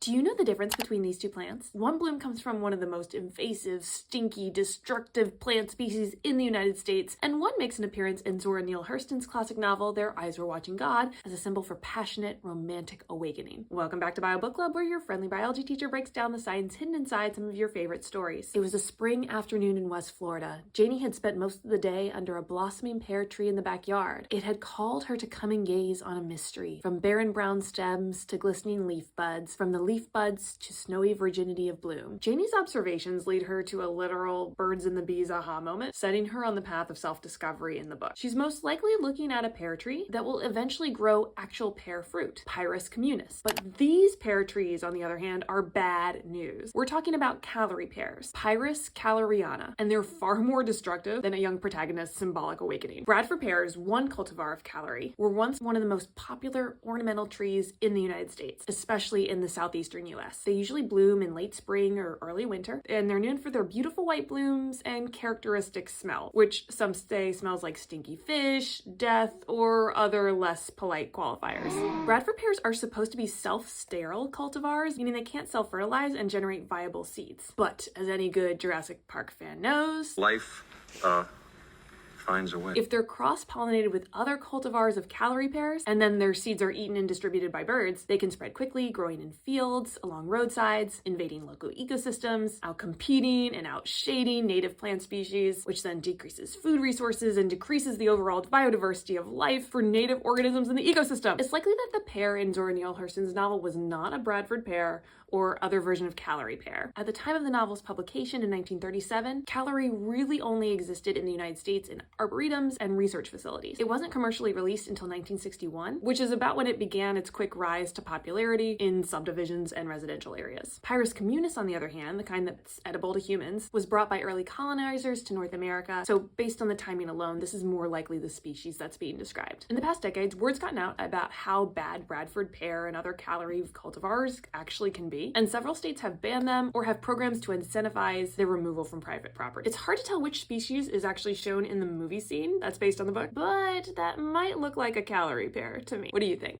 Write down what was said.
Do you know the difference between these two plants? One bloom comes from one of the most invasive, stinky, destructive plant species in the United States, and one makes an appearance in Zora Neale Hurston's classic novel, Their Eyes Were Watching God, as a symbol for passionate, romantic awakening. Welcome back to Bio Book Club, where your friendly biology teacher breaks down the science hidden inside some of your favorite stories. It was a spring afternoon in West Florida. Janie had spent most of the day under a blossoming pear tree in the backyard. It had called her to come and gaze on a mystery, from barren brown stems to glistening leaf buds, from the leaf buds to snowy virginity of bloom. Janie's observations lead her to a literal birds and the bees aha moment, setting her on the path of self-discovery in the book. She's most likely looking at a pear tree that will eventually grow actual pear fruit, Pyrus communis. But these pear trees, on the other hand, are bad news. We're talking about Callery pears, Pyrus calleriana, and they're far more destructive than a young protagonist's symbolic awakening. Bradford pears, one cultivar of Callery, were once one of the most popular ornamental trees in the United States, especially in the southeastern US. They usually bloom in late spring or early winter, and they're known for their beautiful white blooms and characteristic smell, which some say smells like stinky fish, death, or other less polite qualifiers. Bradford pears are supposed to be self-sterile cultivars, meaning they can't self-fertilize and generate viable seeds. But as any good Jurassic Park fan knows, life finds a way. If they're cross-pollinated with other cultivars of Callery pears, and then their seeds are eaten and distributed by birds, they can spread quickly, growing in fields, along roadsides, invading local ecosystems, out-competing and out-shading native plant species, which then decreases food resources and decreases the overall biodiversity of life for native organisms in the ecosystem. It's likely that the pear in Zora Neale Hurston's novel was not a Bradford pear or other version of Callery pear. At the time of the novel's publication in 1937, Callery really only existed in the United States in arboretums and research facilities. It wasn't commercially released until 1961, which is about when it began its quick rise to popularity in subdivisions and residential areas. Pyrus communis, on the other hand, the kind that's edible to humans, was brought by early colonizers to North America, so based on the timing alone, this is more likely the species that's being described. In the past decades, word's gotten out about how bad Bradford pear and other Callery cultivars actually can be, and several states have banned them or have programs to incentivize their removal from private property. It's hard to tell which species is actually shown in the movie scene that's based on the book, but that might look like a Callery pear to me. What do you think?